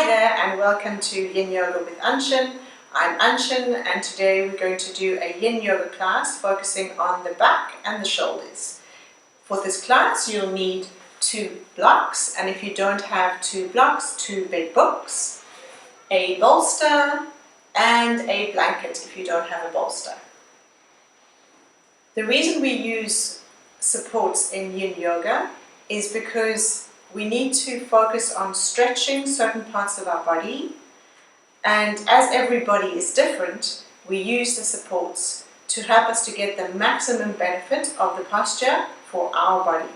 there and welcome to Yin Yoga with Annchen. I'm Annchen and today we're going to do a Yin Yoga class focusing on the back and the shoulders. For this class you'll need 2 blocks, and if you don't have 2 blocks, 2 big books, a bolster and a blanket if you don't have a bolster. The reason we use supports in Yin Yoga is because we need to focus on stretching certain parts of our body, and as everybody is different, we use the supports to help us to get the maximum benefit of the posture for our body.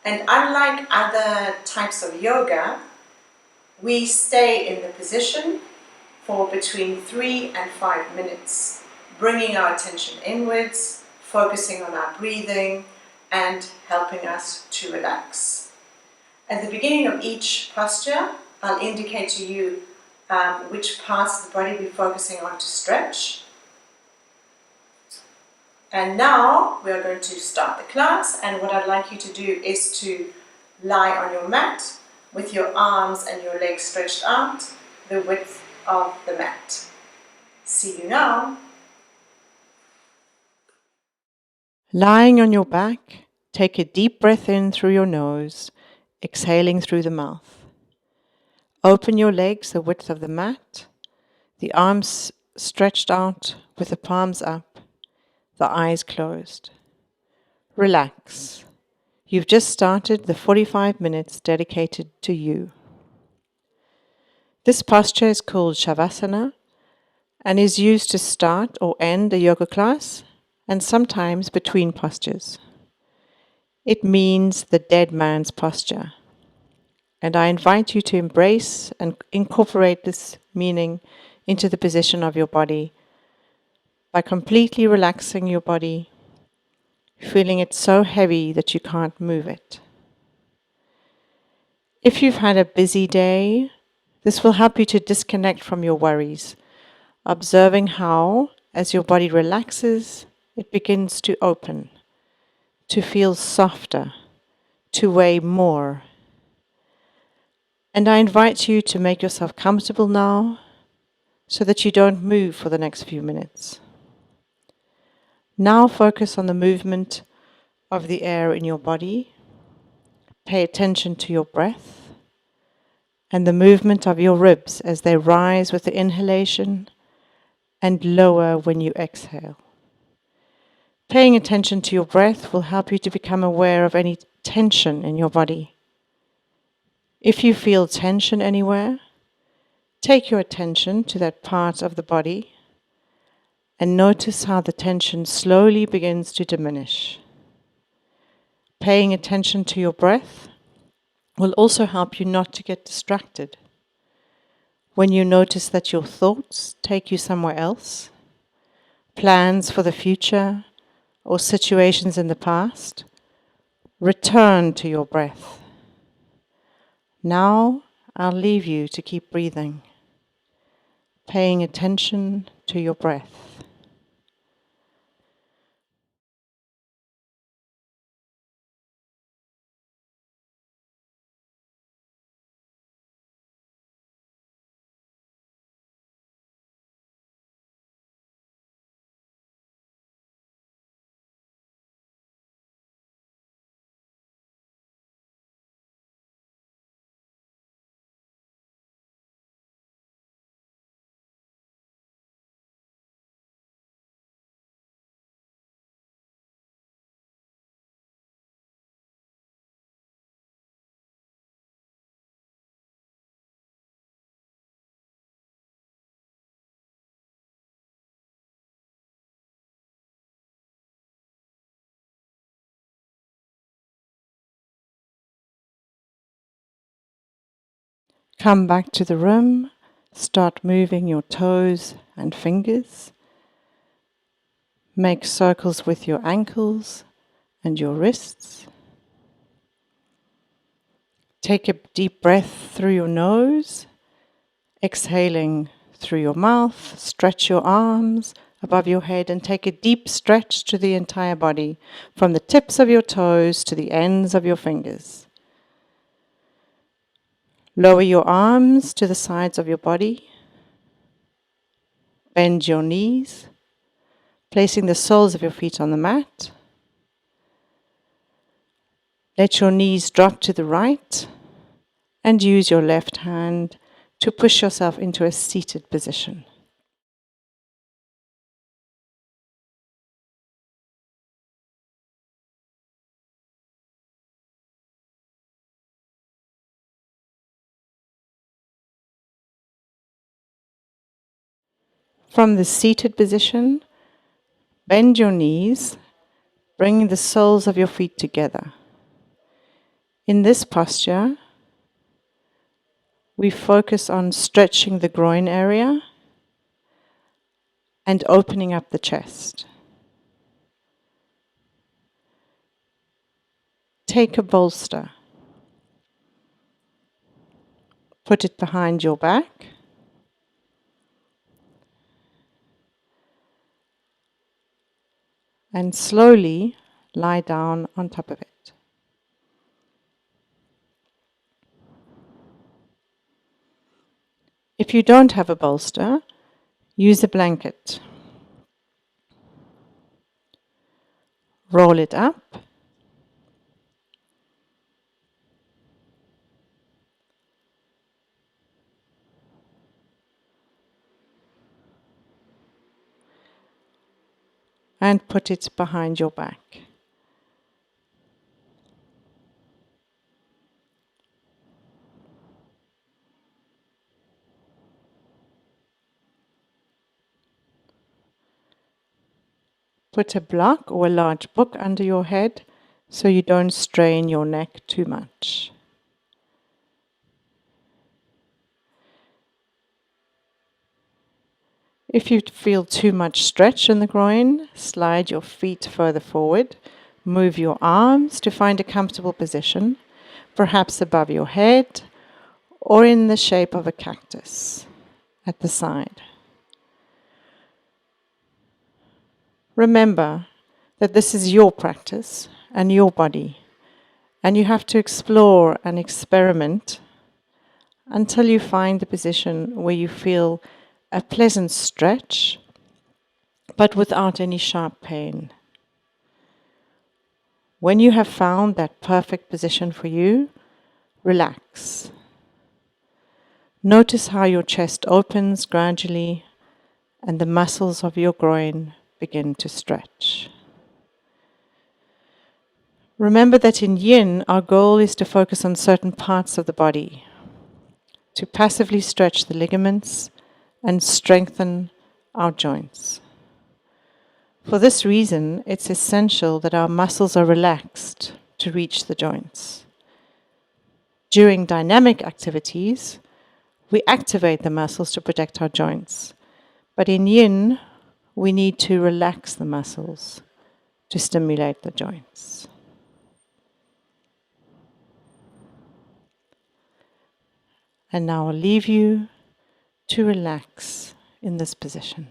And unlike other types of yoga, we stay in the position for between 3 and 5 minutes, bringing our attention inwards, focusing on our breathing and helping us to relax. At the beginning of each posture, I'll indicate to you which parts of the body we're focusing on to stretch. And now we are going to start the class, and what I'd like you to do is to lie on your mat with your arms and your legs stretched out the width of the mat. See you now. Lying on your back, take a deep breath in through your nose, exhaling through the mouth. Open your legs the width of the mat, the arms stretched out with the palms up, the eyes closed. Relax. You've just started the 45 minutes dedicated to you. This posture is called Shavasana and is used to start or end a yoga class and sometimes between postures. It means the dead man's posture. And I invite you to embrace and incorporate this meaning into the position of your body by completely relaxing your body, feeling it so heavy that you can't move it. If you've had a busy day, this will help you to disconnect from your worries, observing how, as your body relaxes, it begins to open, to feel softer, to weigh more. And I invite you to make yourself comfortable now so that you don't move for the next few minutes. Now focus on the movement of the air in your body. Pay attention to your breath and the movement of your ribs as they rise with the inhalation and lower when you exhale. Paying attention to your breath will help you to become aware of any tension in your body. If you feel tension anywhere, take your attention to that part of the body and notice how the tension slowly begins to diminish. Paying attention to your breath will also help you not to get distracted. When you notice that your thoughts take you somewhere else, plans for the future or situations in the past, return to your breath. Now I'll leave you to keep breathing, paying attention to your breath. Come back to the room, start moving your toes and fingers. Make circles with your ankles and your wrists. Take a deep breath through your nose, exhaling through your mouth. Stretch your arms above your head and take a deep stretch to the entire body, from the tips of your toes to the ends of your fingers. Lower your arms to the sides of your body. Bend your knees, placing the soles of your feet on the mat. Let your knees drop to the right and use your left hand to push yourself into a seated position. From the seated position, bend your knees, bringing the soles of your feet together. In this posture, we focus on stretching the groin area and opening up the chest. Take a bolster, put it behind your back, and slowly lie down on top of it. If you don't have a bolster, use a blanket. Roll it up and put it behind your back. Put a block or a large book under your head so you don't strain your neck too much. If you feel too much stretch in the groin, slide your feet further forward. Move your arms to find a comfortable position, perhaps above your head or in the shape of a cactus at the side. Remember that this is your practice and your body, and you have to explore and experiment until you find the position where you feel a pleasant stretch, but without any sharp pain. When you have found that perfect position for you, relax. Notice how your chest opens gradually and the muscles of your groin begin to stretch. Remember that in yin, our goal is to focus on certain parts of the body, to passively stretch the ligaments and strengthen our joints. For this reason, it's essential that our muscles are relaxed to reach the joints. During dynamic activities, we activate the muscles to protect our joints. But in yin, we need to relax the muscles to stimulate the joints. And now I'll leave you to relax in this position.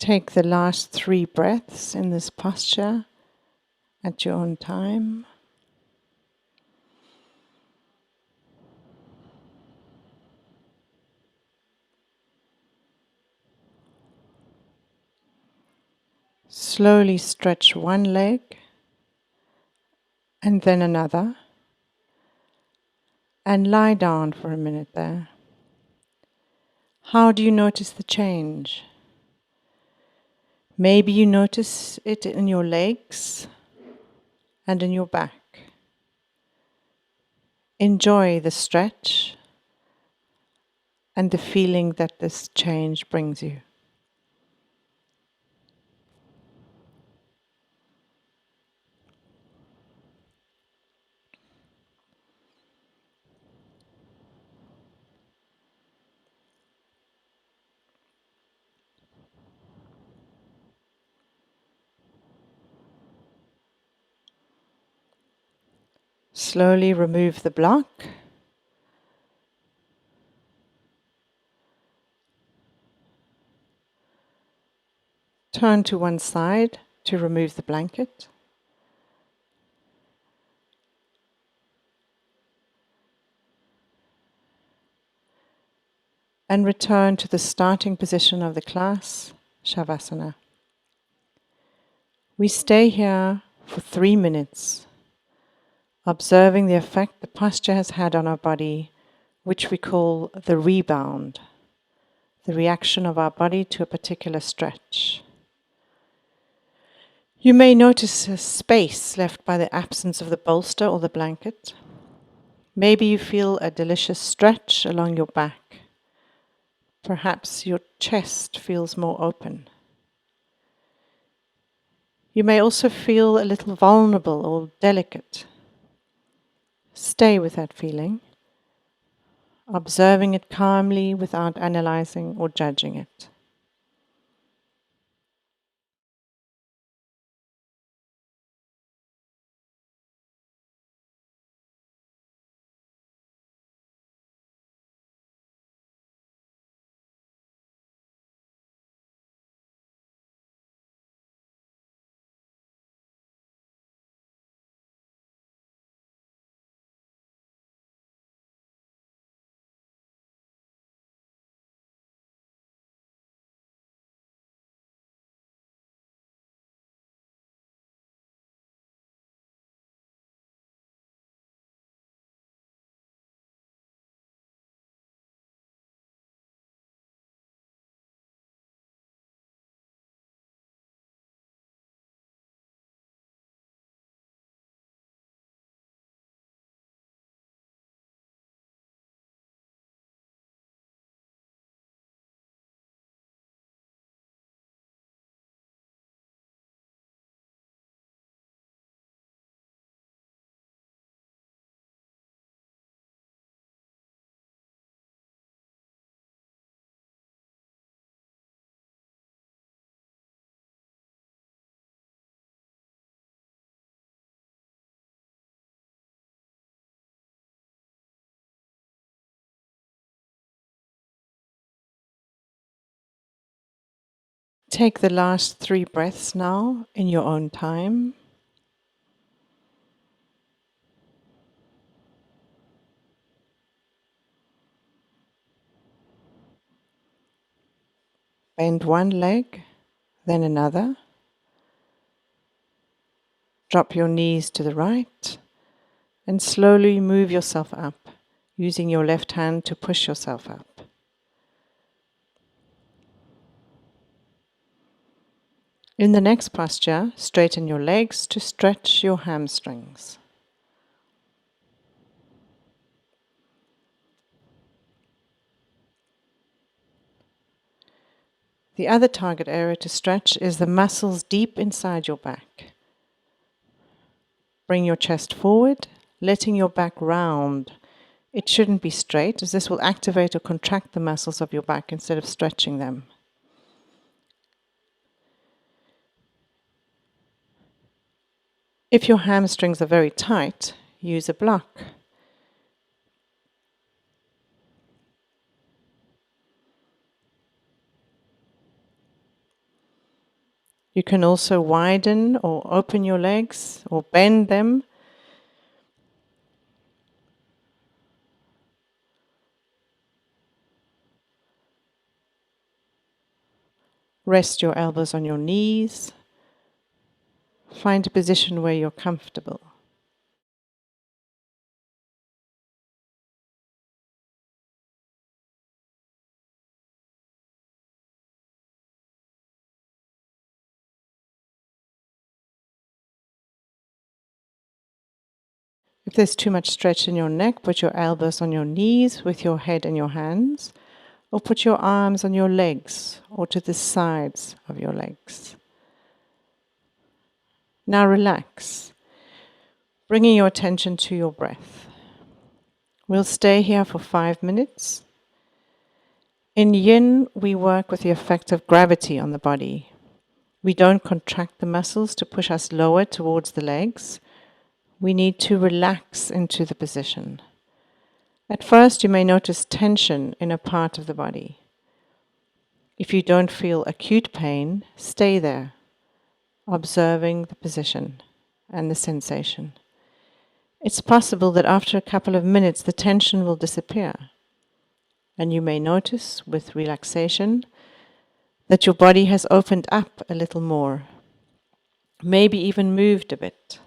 Take the last 3 breaths in this posture at your own time. Slowly stretch one leg and then another, and lie down for a minute there. How do you notice the change? Maybe you notice it in your legs and in your back. Enjoy the stretch and the feeling that this change brings you. Slowly remove the block. Turn to one side to remove the blanket. And return to the starting position of the class, Shavasana. We stay here for 3 minutes, observing the effect the posture has had on our body, which we call the rebound, the reaction of our body to a particular stretch. You may notice a space left by the absence of the bolster or the blanket. Maybe you feel a delicious stretch along your back. Perhaps your chest feels more open. You may also feel a little vulnerable or delicate. Stay with that feeling, observing it calmly without analyzing or judging it. Take the last 3 breaths now in your own time. Bend one leg, then another. Drop your knees to the right and slowly move yourself up, using your left hand to push yourself up. In the next posture, straighten your legs to stretch your hamstrings. The other target area to stretch is the muscles deep inside your back. Bring your chest forward, letting your back round. It shouldn't be straight, as this will activate or contract the muscles of your back instead of stretching them. If your hamstrings are very tight, use a block. You can also widen or open your legs or bend them. Rest your elbows on your knees. Find a position where you're comfortable. If there's too much stretch in your neck, put your elbows on your knees with your head in your hands, or put your arms on your legs or to the sides of your legs. Now relax, bringing your attention to your breath. We'll stay here for 5 minutes. In yin, we work with the effect of gravity on the body. We don't contract the muscles to push us lower towards the legs. We need to relax into the position. At first, you may notice tension in a part of the body. If you don't feel acute pain, stay there, observing the position and the sensation. It's possible that after a couple of minutes, the tension will disappear. And you may notice, with relaxation, that your body has opened up a little more, maybe even moved a bit.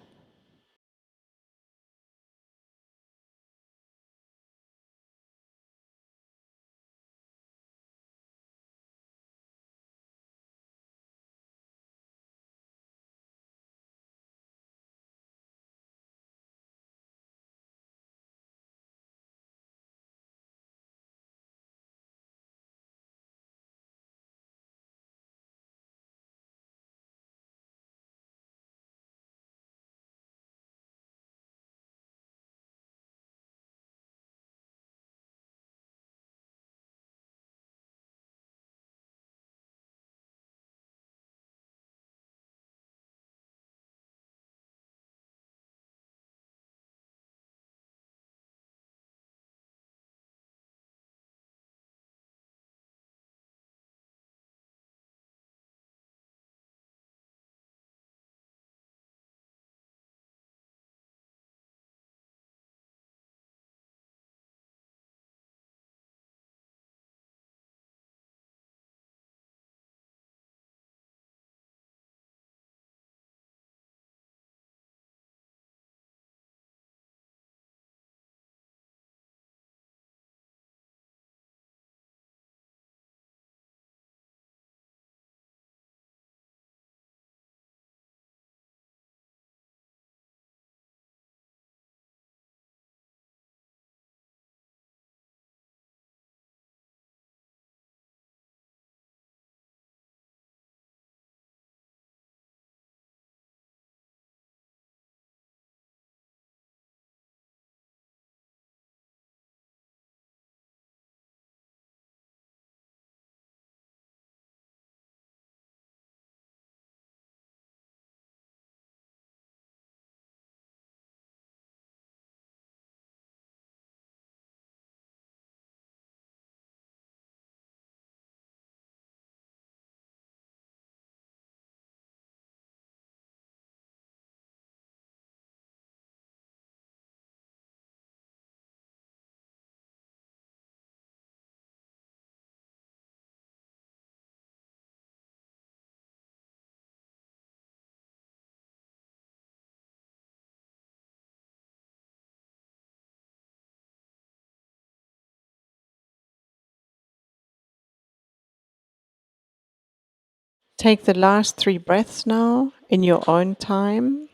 Take the last 3 breaths now in your own time.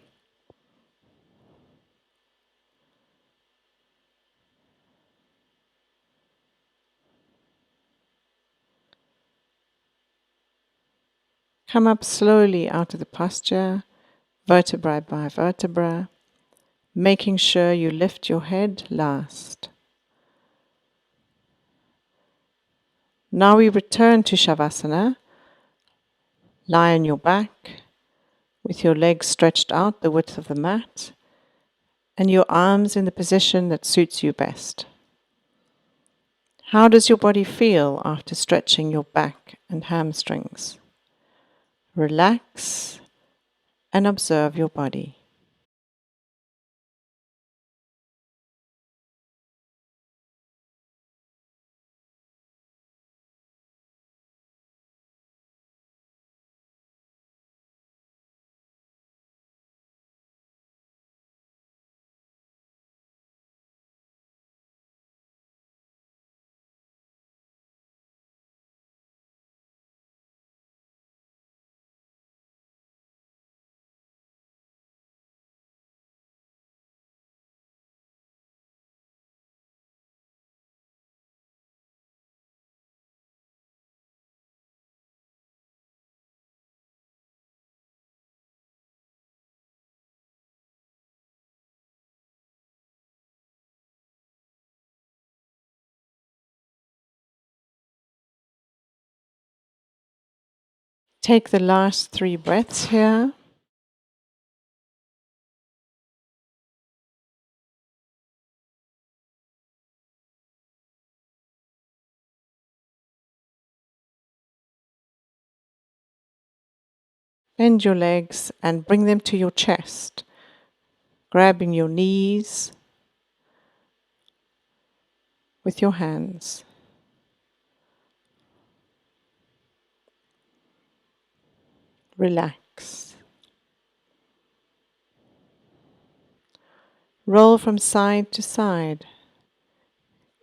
Come up slowly out of the posture, vertebra by vertebra, making sure you lift your head last. Now we return to Shavasana. Lie on your back with your legs stretched out the width of the mat and your arms in the position that suits you best. How does your body feel after stretching your back and hamstrings? Relax and observe your body. Take the last 3 breaths here. Bend your legs and bring them to your chest, grabbing your knees with your hands. Relax. Roll from side to side,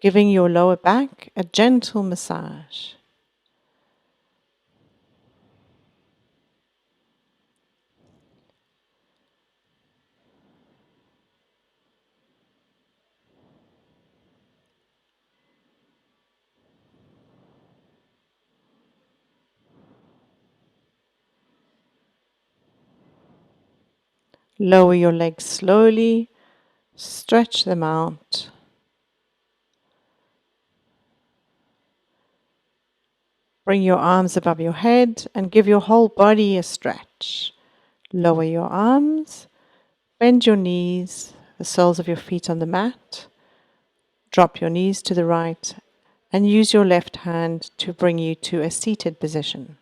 giving your lower back a gentle massage. Lower your legs slowly, stretch them out. Bring your arms above your head and give your whole body a stretch. Lower your arms, bend your knees, the soles of your feet on the mat. Drop your knees to the right and use your left hand to bring you to a seated position.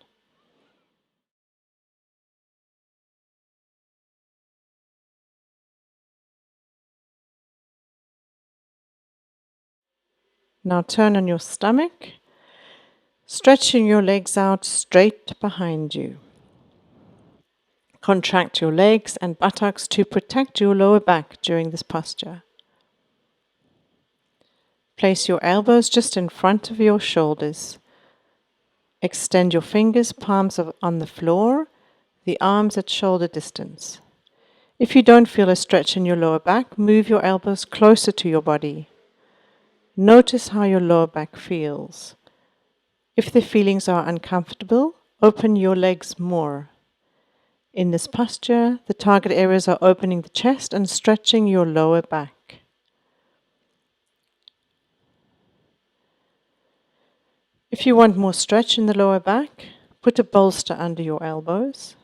Now turn on your stomach, stretching your legs out straight behind you. Contract your legs and buttocks to protect your lower back during this posture. Place your elbows just in front of your shoulders. Extend your fingers, palms on the floor, the arms at shoulder distance. If you don't feel a stretch in your lower back, move your elbows closer to your body. Notice how your lower back feels. If the feelings are uncomfortable, open your legs more. In this posture, the target areas are opening the chest and stretching your lower back. If you want more stretch in the lower back, put a bolster under your elbows.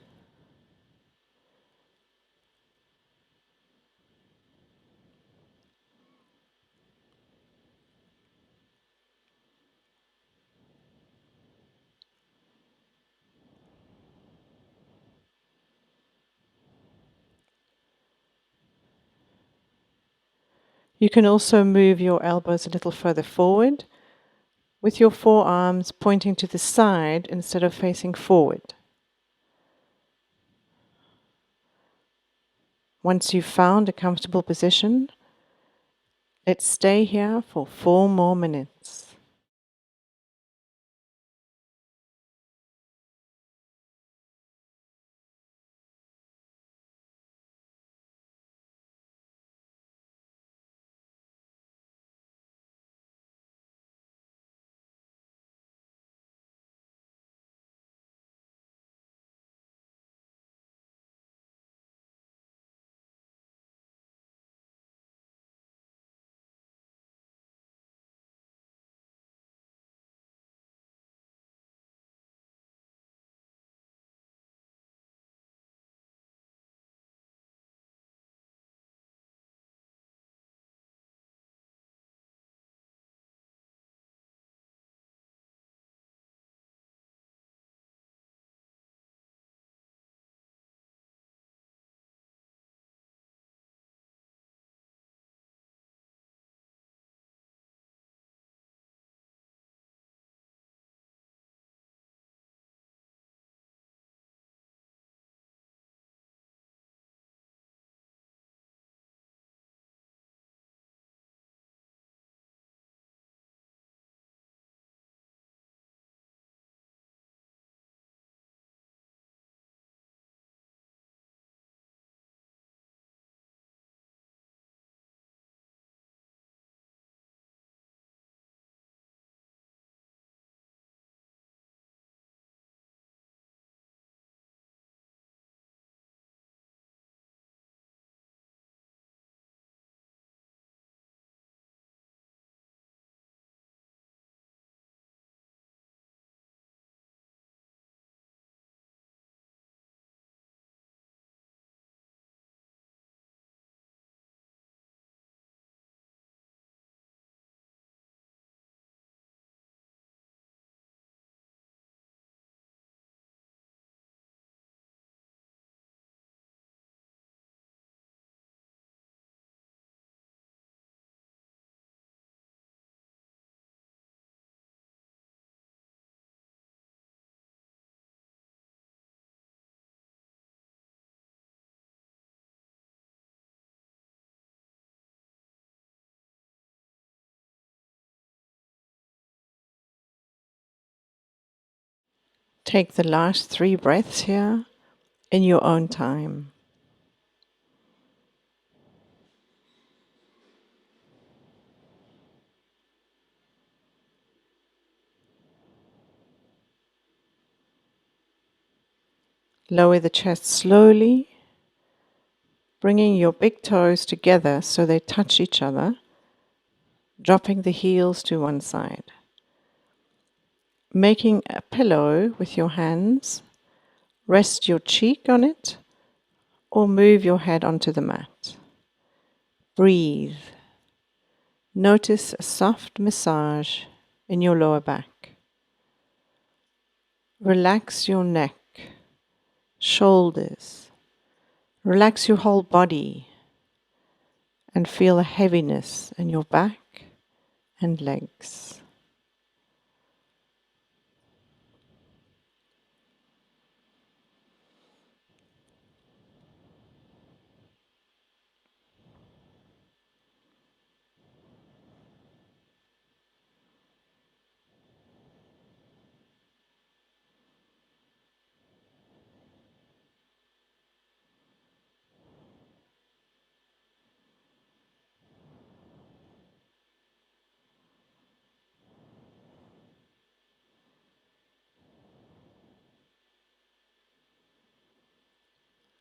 You can also move your elbows a little further forward with your forearms pointing to the side instead of facing forward. Once you've found a comfortable position, let's stay here for 4 more minutes. Take the last 3 breaths here in your own time. Lower the chest slowly, bringing your big toes together so they touch each other, dropping the heels to one side. Making a pillow with your hands, rest your cheek on it or move your head onto the mat. Breathe. Notice a soft massage in your lower back. Relax your neck, shoulders. Relax your whole body and feel a heaviness in your back and legs.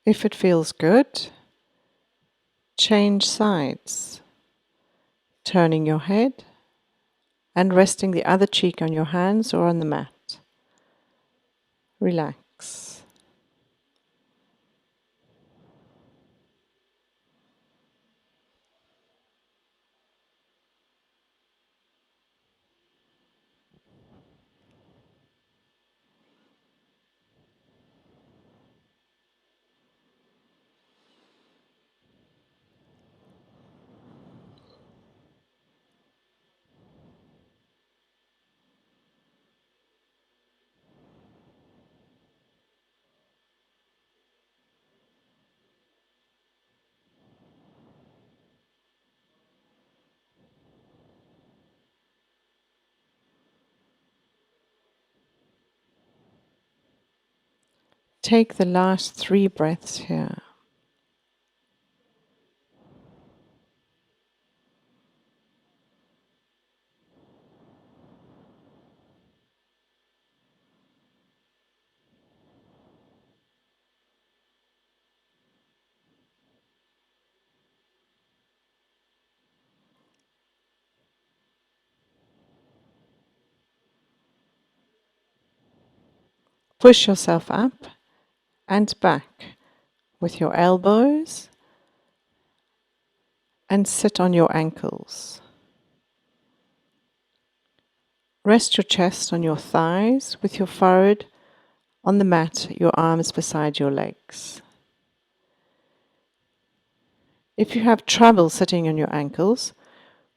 If it feels good, change sides, turning your head and resting the other cheek on your hands or on the mat. Relax. Take the last 3 breaths here. Push yourself up and back with your elbows and sit on your ankles. Rest your chest on your thighs with your forehead on the mat, your arms beside your legs. If you have trouble sitting on your ankles,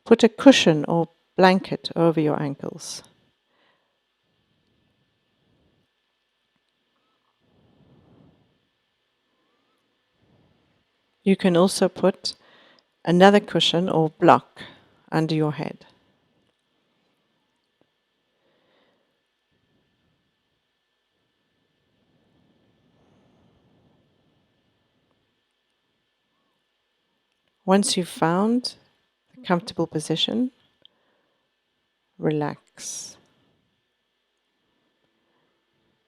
put a cushion or blanket over your ankles. You can also put another cushion or block under your head. Once you've found a comfortable position, relax.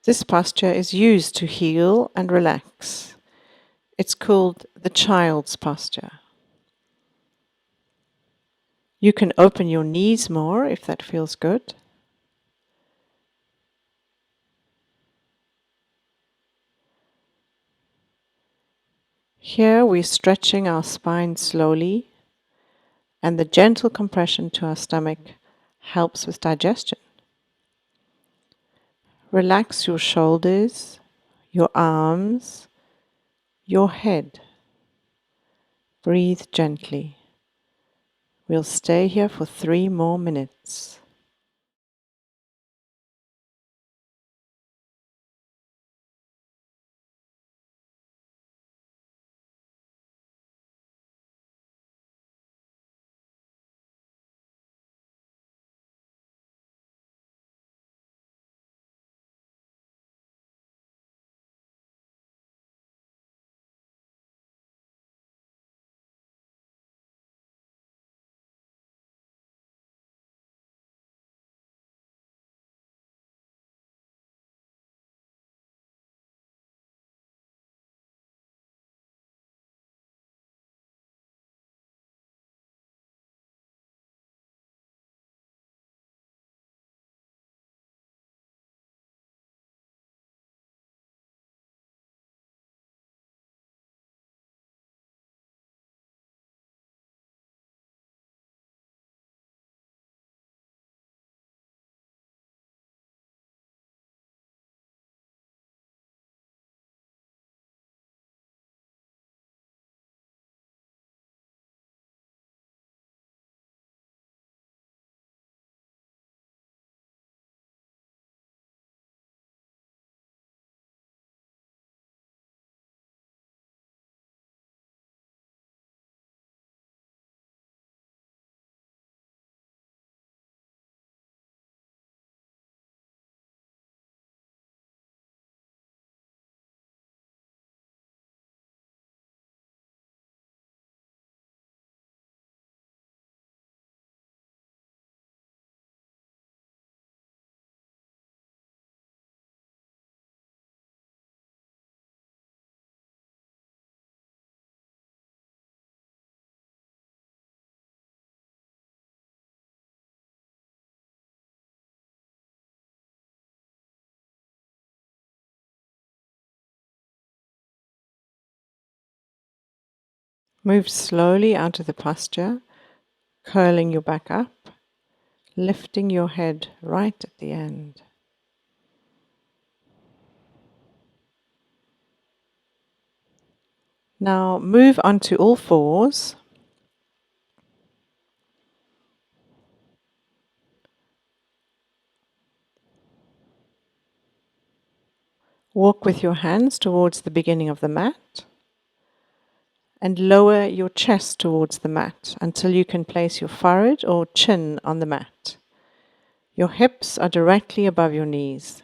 This posture is used to heal and relax. It's called the child's posture. You can open your knees more if that feels good. Here we're stretching our spine slowly, and the gentle compression to our stomach helps with digestion. Relax your shoulders, your arms, your head. Breathe gently. We'll stay here for 3 more minutes. Move slowly out of the posture, curling your back up, lifting your head right at the end. Now move onto all fours. Walk with your hands towards the beginning of the mat and lower your chest towards the mat until you can place your forehead or chin on the mat. Your hips are directly above your knees.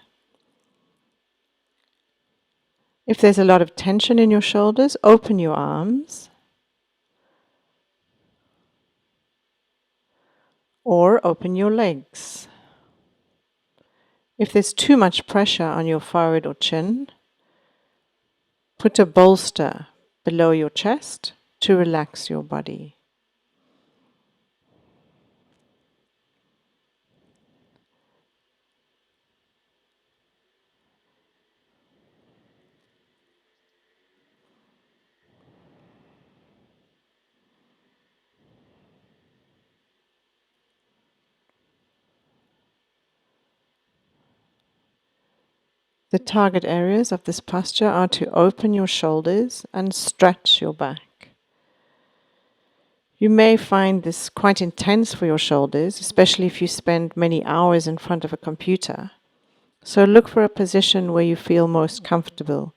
If there's a lot of tension in your shoulders, open your arms or open your legs. If there's too much pressure on your forehead or chin, put a bolster below your chest to relax your body. The target areas of this posture are to open your shoulders and stretch your back. You may find this quite intense for your shoulders, especially if you spend many hours in front of a computer. So look for a position where you feel most comfortable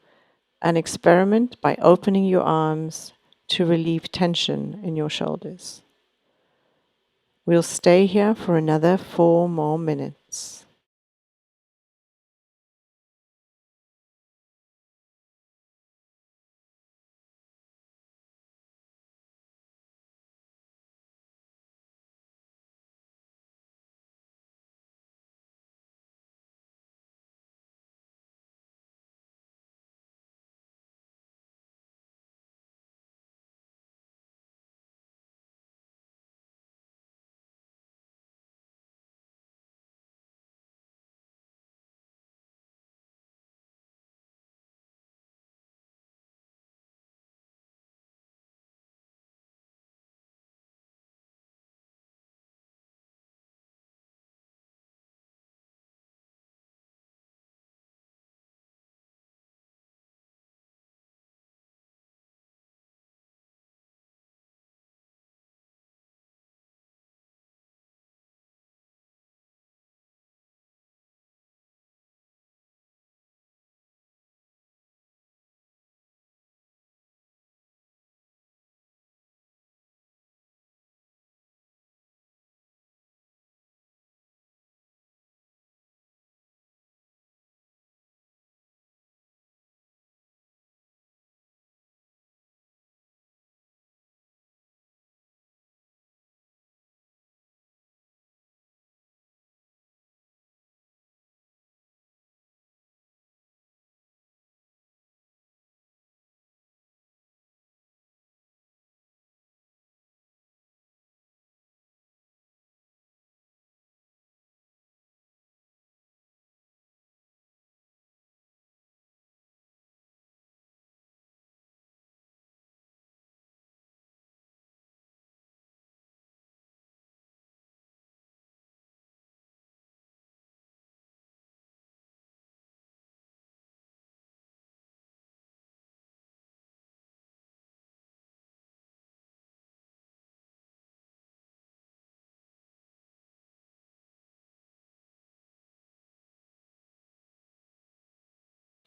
and experiment by opening your arms to relieve tension in your shoulders. We'll stay here for another 4 more minutes.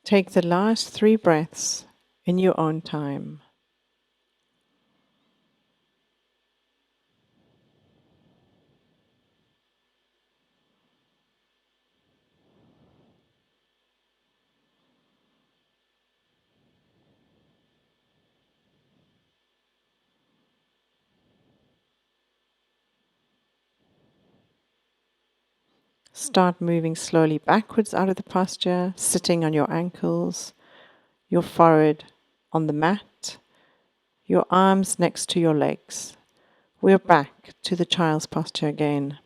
Take the last 3 breaths in your own time. Start moving slowly backwards out of the posture, sitting on your ankles, your forehead on the mat, your arms next to your legs. We're back to the child's posture again.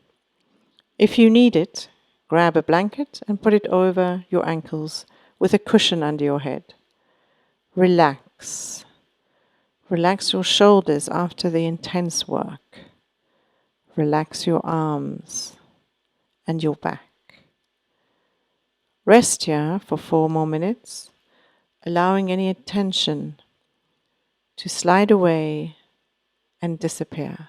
If you need it, grab a blanket and put it over your ankles with a cushion under your head. Relax. Relax your shoulders after the intense work. Relax your arms and your back. Rest here for 4 more minutes, allowing any tension to slide away and disappear.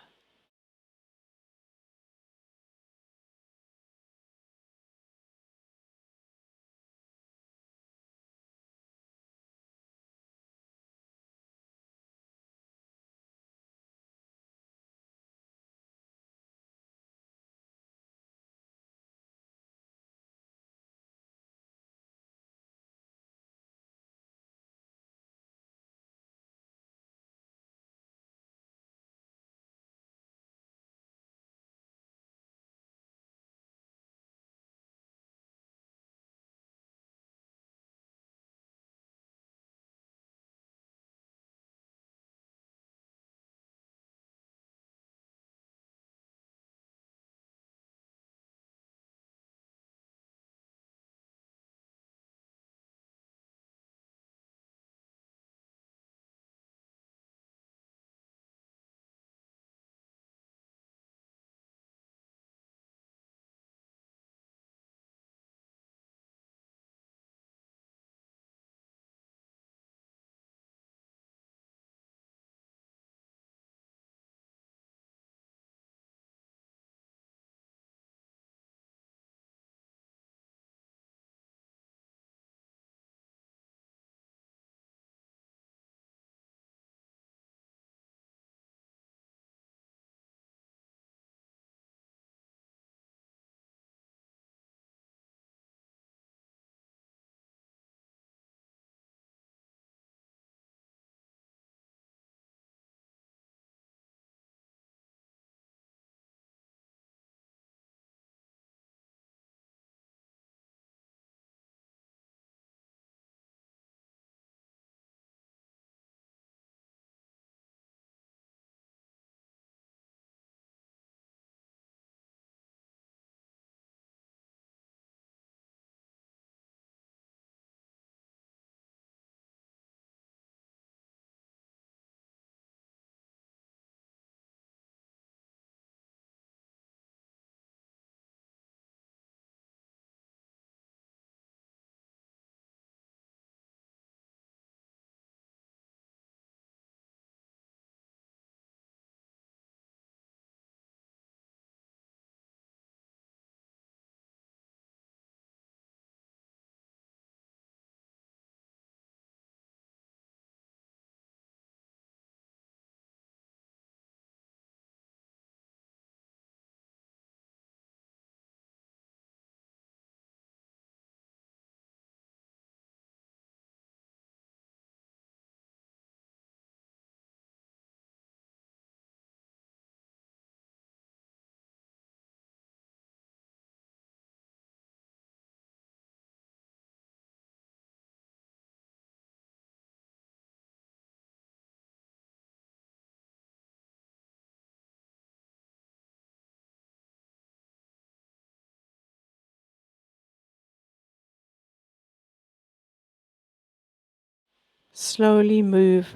Slowly move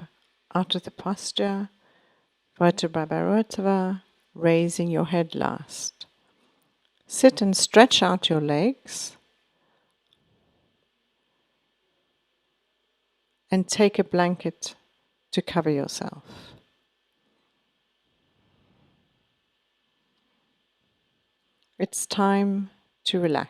out of the posture, vertebra by vertebra, raising your head last. Sit and stretch out your legs and take a blanket to cover yourself. It's time to relax.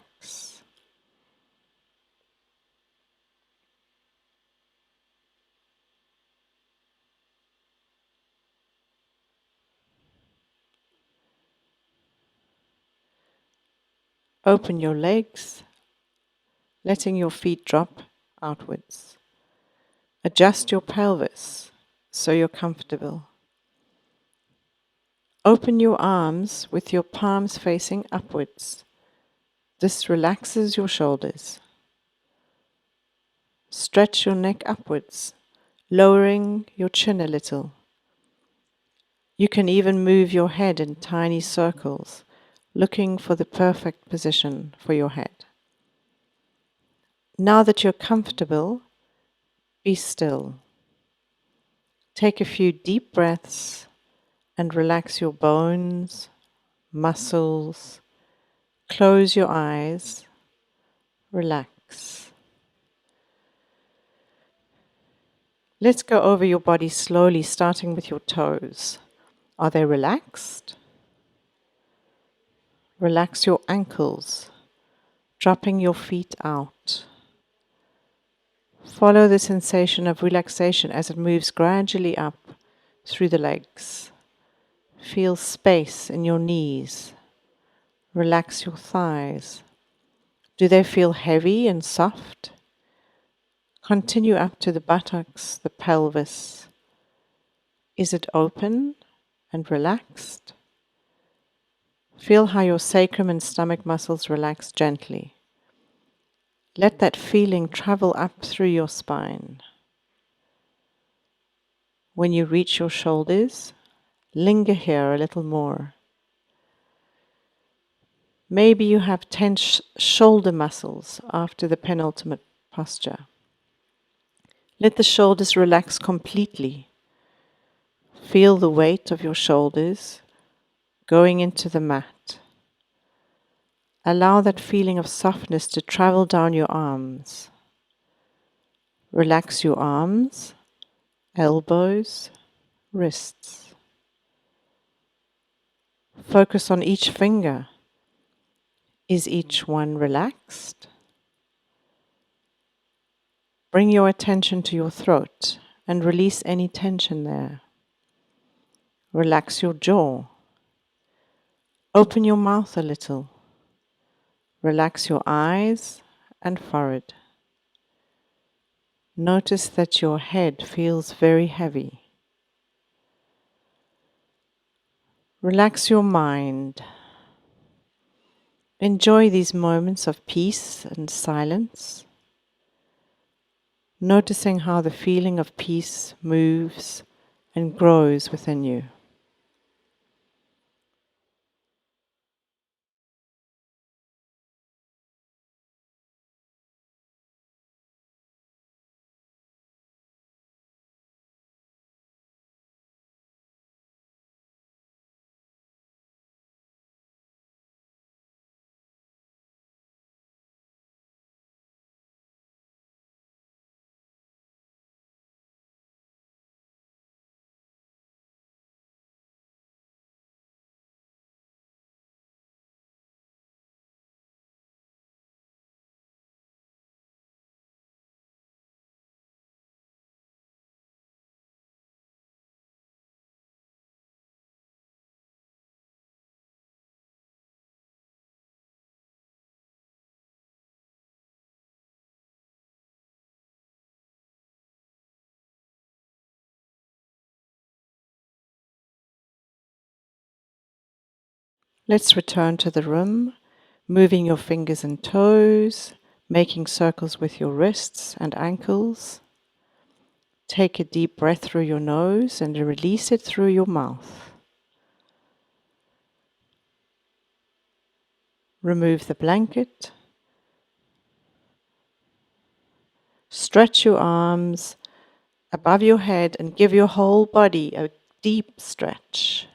Open your legs, letting your feet drop outwards. Adjust your pelvis so you're comfortable. Open your arms with your palms facing upwards. This relaxes your shoulders. Stretch your neck upwards, lowering your chin a little. You can even move your head in tiny circles, looking for the perfect position for your head. Now that you're comfortable, be still. Take a few deep breaths and relax your bones, muscles. Close your eyes. Relax. Let's go over your body slowly, starting with your toes. Are they relaxed? Relax your ankles, dropping your feet out. Follow the sensation of relaxation as it moves gradually up through the legs. Feel space in your knees. Relax your thighs. Do they feel heavy and soft? Continue up to the buttocks, the pelvis. Is it open and relaxed? Feel how your sacrum and stomach muscles relax gently. Let that feeling travel up through your spine. When you reach your shoulders, linger here a little more. Maybe you have tense shoulder muscles after the penultimate posture. Let the shoulders relax completely. Feel the weight of your shoulders going into the mat. Allow that feeling of softness to travel down your arms. Relax your arms, elbows, wrists. Focus on each finger. Is each one relaxed? Bring your attention to your throat and release any tension there. Relax your jaw. Open your mouth a little. Relax your eyes and forehead. Notice that your head feels very heavy. Relax your mind. Enjoy these moments of peace and silence, noticing how the feeling of peace moves and grows within you. Let's return to the room, moving your fingers and toes, making circles with your wrists and ankles. Take a deep breath through your nose and release it through your mouth. Remove the blanket. Stretch your arms above your head and give your whole body a deep stretch.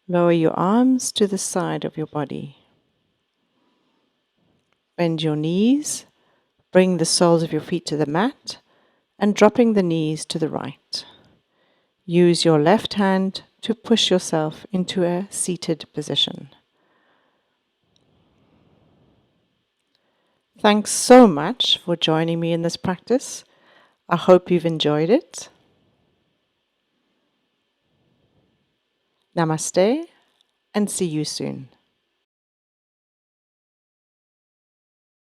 Lower your arms to the side of your body. Bend your knees. Bring the soles of your feet to the mat and dropping the knees to the right. Use your left hand to push yourself into a seated position. Thanks so much for joining me in this practice. I hope you've enjoyed it. Namaste and see you soon.